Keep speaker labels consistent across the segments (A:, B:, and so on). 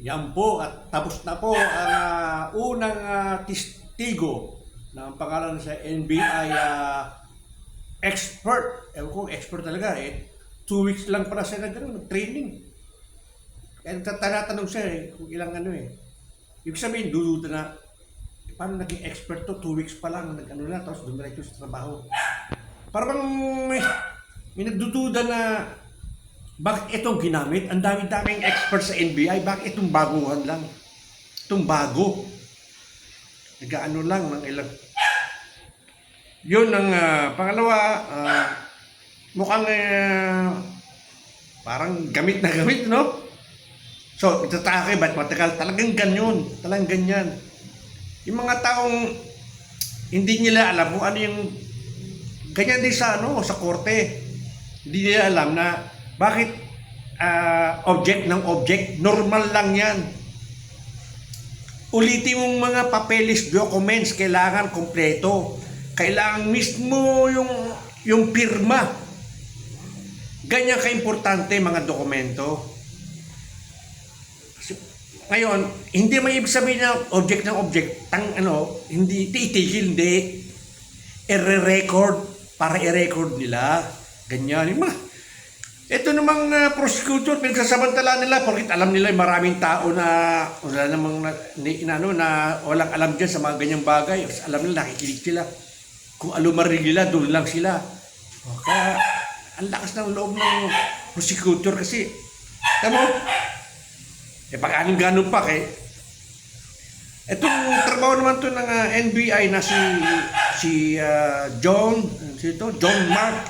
A: Yan po at tapos na po ang unang testigo na ang pangalan sa NBI expert. Ewan ko, expert talaga eh. 2 weeks lang pala siya nag-training. Kaya tinatanong siya kung ilang ano eh. Ibig sabihin, dududa na, paano naging expert to? 2 weeks pa lang, nag-ano na, tapos dumiretso sa trabaho. Parang may nagdududa na bakit itong ginamit? Ang dami-daming expert sa NBI. Bakit itong baguhan lang? Itong bago. Nag-ano lang ng ilang. Yun ang pangalawa. Mukhang parang gamit na gamit, no? So, itataka kayo, ba't matagal? Talagang ganyan. Talagang ganyan. Yung mga taong hindi nila alam kung ano yung ganyan din sa, sa korte. Hindi nila alam na bakit object ng object, normal lang yan. Ulitin mong mga papeles, documents, kailangan kompleto. Kailangan mismo yung pirma. Ganyan ka-importante mga dokumento. Ngayon, hindi may ibig sabihin na object ng object, hindi titigil, hindi. I-record para i-record nila. Ganyan. Ito namang prosecutor, pinagsasamantala nila porque alam nila maraming tao na wala namang na walang alam dyan sa mga ganyang bagay. Alam nila, nakikinig sila. Kung alumarig nila, doon lang sila. Kaya, ang lakas ng loob ng prosecutor kasi, tamo, pag anong ganun pa itong trabaho naman to ng NBI na si John Mark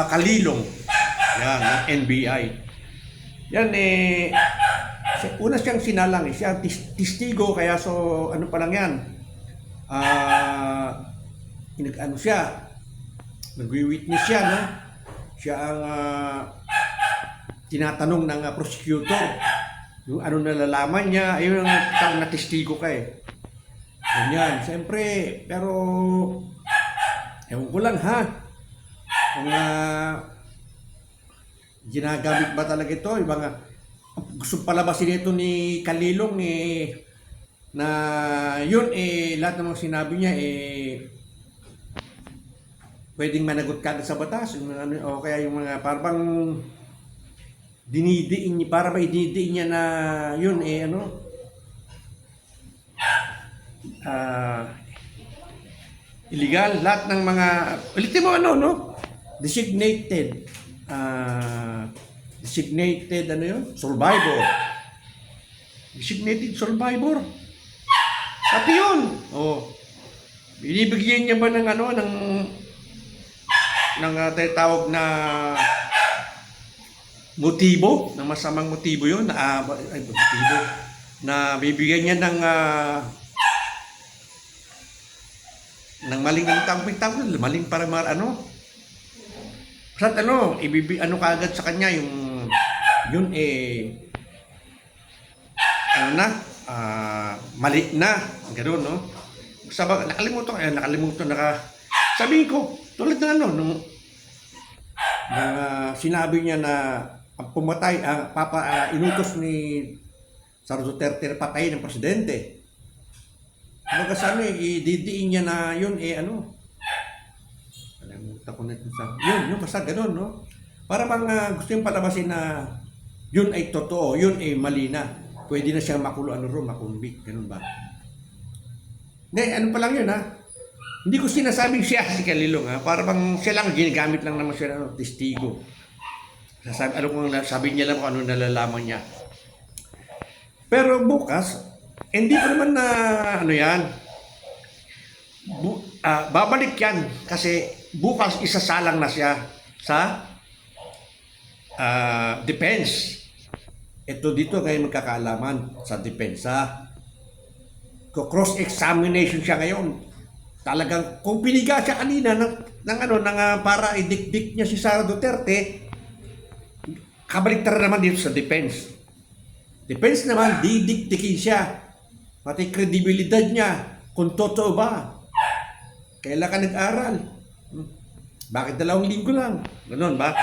A: Kalilong. Yan, ng NBI. Yan una siyang sinalang siya testigo kaya so ano pa lang yan. Nagwi-witness siya, no? Siya ang tinatanong ng prosecutor. Yung ano nalalaman niya, ayun ang natestigo ka eh. Ganyan, siyempre, pero ewan ko lang ha. Kung ginagamit ba talaga ito, yung mga gusto palabasin ito ni Kalilong na yun lahat ng mga sinabi niya pwedeng managot kagad sa batas o kaya yung mga parang dinidiin niya, para maididiin niya na yun illegal lahat ng mga ulitin mo designated survivor. Designated survivor. Pati yun. Binibigyan niya ba ng tawag na motibo, ng masamang motibo yun, motibo, na bibigyan niya ng maling maling para kaagad sa kanya yun mali na, gano'n, no? Nakalimutan sabihin ko, tulad ng nung sinabi niya na ang pumatay, inutos ni Sara Duterte na patayin ng presidente. Ididiin niya na yun, nalimutan ko na ito yun, basta ganun, no? Para bang gusto yung palabasin na yun ay totoo, yun ay mali na. Pwede na siyang makumbik, ganun ba? Pa lang yun, ha? Hindi ko sinasabing siya si Kalilong, ha? Para bang siya lang, ginagamit lang naman siya ng testigo. Sabi niya lang kung ano nalalaman niya. Pero bukas, hindi ko naman na babalik yan kasi bukas isasalang na siya sa defense. Ito dito kayo magkakaalaman sa depensa. Cross-examination siya ngayon. Talagang kung piniga siya kanina para idikdik niya si Sara Duterte, kabaliktara naman dito sa defense. Defense naman, didikdikin siya. Pati kredibilidad niya, kung totoo ba. Kailan ka nag-aral? Bakit 2 linggo lang? Ganon ba?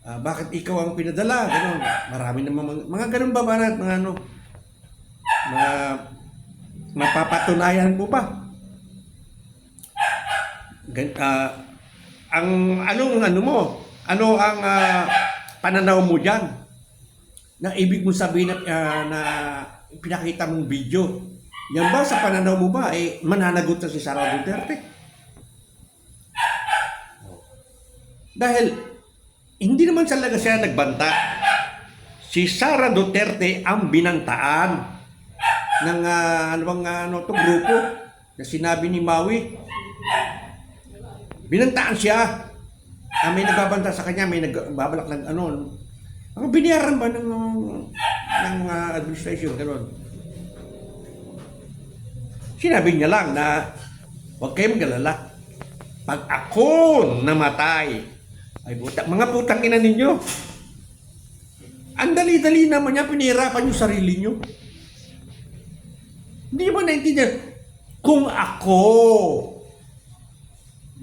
A: Bakit ikaw ang pinadala? Ganon. Marami naman mga ganun ba banat, mga ano, mga mapapatunayan mo ba? Ang ano mo, ano ang pananaw mo diyan? Na ibig mo sabihin na pinakita mong video. Yan ba sa pananaw mo ba mananagot na si Sara Duterte? Dahil hindi naman talaga siya nagbanta. Si Sara Duterte ang binantaan ng grupo na sinabi ni Maui. Binantaan siya. May nagbabanta sa kanya, may nagbabalak ng ang binayaran ba ng administration, gano'n. Sinabi niya lang na huwag kayong mag-alala. Pag ako namatay, ay mga putang ina ninyo. Ang dali-dali naman niya, pinahirapan yung sarili niyo. Hindi mo naintindihan. Kung ako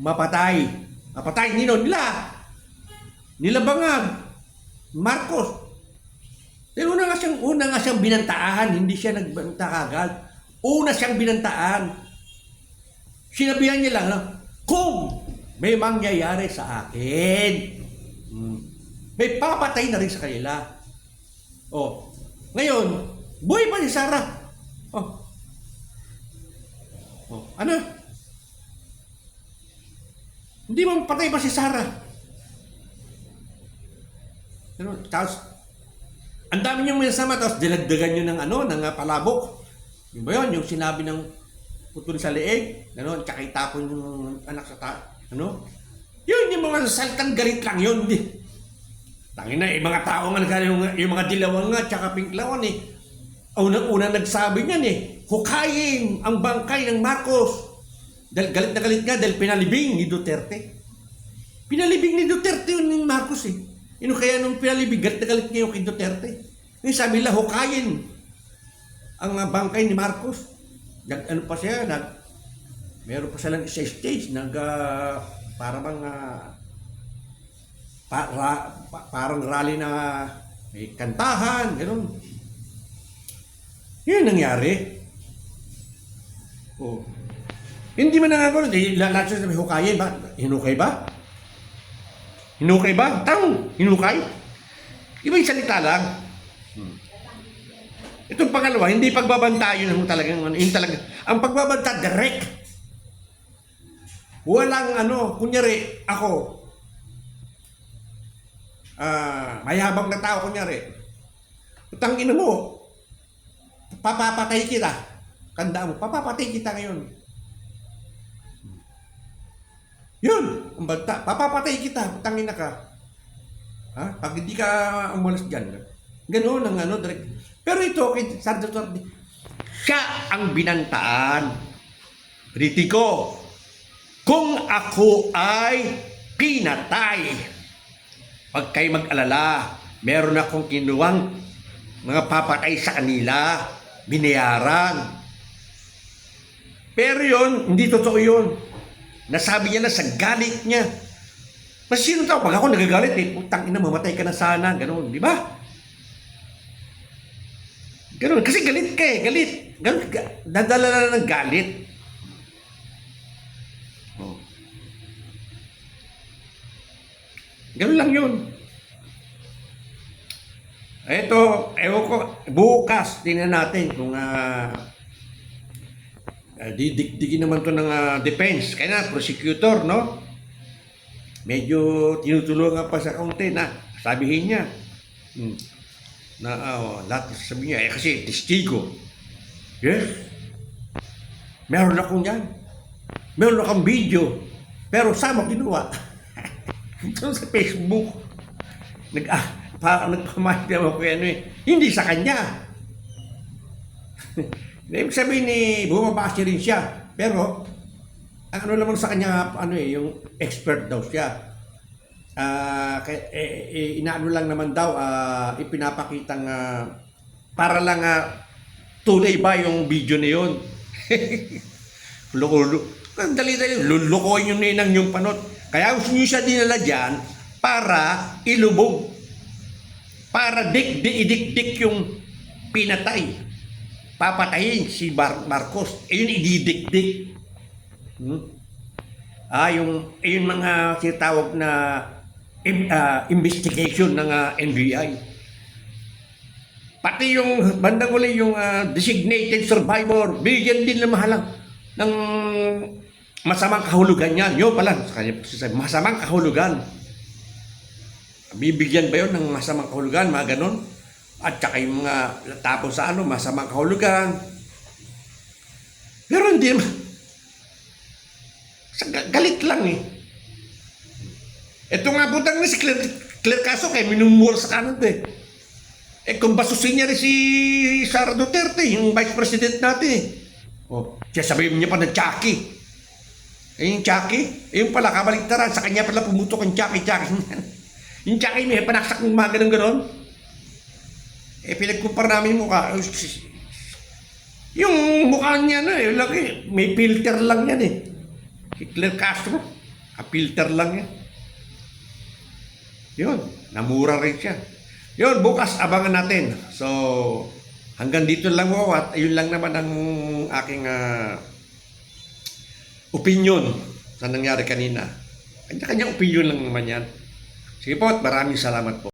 A: mapatay nila Bangag, Marcos. Pero una nga siyang binantaan, hindi siya nagbanta kagad. Una siyang binantaan. Sinabihan niya lang, kung may mangyayari sa akin, may papatay na rin sa kanila. Ngayon, buhay pa si Sara. Ano? Hindi mo patay pa si Sara. Tapos, ang dami niyong minasama, tapos dinagdagan niyo ng palabok. Yung ba yun? Yung sinabi ng putol sa leeg, tsaka itapon yung anak sa Yun, yung mga saltang galit lang yun. Tangina, mga tao nga, yung mga dilawang nga, tsaka pinklawan unang-una nagsabi niyan hukayin ang bangkay ng Marcos. Dahil galit na galit nga, dahil pinalibing ni Duterte. Pinalibing ni Duterte yun ng Marcos kaya nung pinalibing, galit na galit ngayon kay Duterte. Ngayon sabi nila, hukayin ang bangkay ni Marcos. Ano pa siya, meron pa silang isa stage, parang rally na may kantahan, gano'n. Yun nangyari. Hindi man nanganggulo, lahat siya sabi, hukayin ba? Hinukay ba? Hinukay ba? Hinukay? Ibang salita lang. Itong pangalawa, hindi pagbabanta yun talagang ang pagbabanta direct. Walang kunyari ako, mayabang na tao kunyari, tangina mo, papapatay kita. Tandaan mo, papapatay kita ngayon. Yun, ang banta, papapatay kita, tangina ka. Pag hindi ka umalas dyan, gano'n ang direct. Pero ito, kay Sara Duterte, siya ang binantaan. Kritiko, kung ako ay pinatay, pag kayo mag-alala, meron akong kinuwang mga papatay sa kanila, binayaran. Pero yun, hindi totoo yun. Nasabi niya na sa galit niya. Mas sino tao? Pag ako nagagalit, putang ina, mamatay ka na sana. Ganon, di ba? Ganon, kasi galit ka galit. Ganon, dadala na ng galit. Ganon lang yun. Ito, ewan ko, bukas, tingnan natin kung didikdikin naman to ng defense. Kaya na, prosecutor, no? Medyo tinutulungan pa sa kaunti na sabihin niya na lahat sabi niya, kasi testigo. Yes. Meron akong yan. Meron akong video. Pero sama ginawa. Ito sa Facebook. Nagpamahit ako hindi sa kanya. Ibig sabihin bumabase rin siya. Pero, ang naman sa kanya, yung expert daw siya. Inaano lang naman daw, ipinapakitang para lang tunay ba yung video na yun. Dali-dali, lulukoyin yung ninang yung panot. Kaya gusto nyo siya dinala dyan para ilubog, para idikdik yung pinatay. Papatayin si Marcos. Yun ididikdik. Yung mga sinatawag na investigation ng NBI. Pati yung bandang uli, yung designated survivor, bigyan din ng mahalang ng masamang kahulugan yan. Yun pala, masamang kahulugan. Bibigyan ba yun ng masamang kahulugan, mga ganon? At saka yung mga tapos sa masamang kahulugan. Pero hindi naman. Galit lang eh. Ito nga putang na si Claire Caso kay minumura sa kanan eh. Kung basusin niya rin si Sara Duterte, yung vice president natin. Siya sabihin niya pa ng Chucky. Yung Chucky, yung pala kabaligtaran, sa kanya pala pumutok yung Chucky. Yung Chucky may panaksak ng mga ganon. Pinagkumpara namin yung mukha. Yung mukha niya laki, may filter lang yan eh. Si Claire Castro, filter lang yan. Yun, namura rin siya. Yun, bukas abangan natin. So, hanggang dito lang ako at ayun lang naman ang aking opinion sa nangyari kanina. Kanya-kanya opinion lang naman yan. Sige po at maraming salamat po.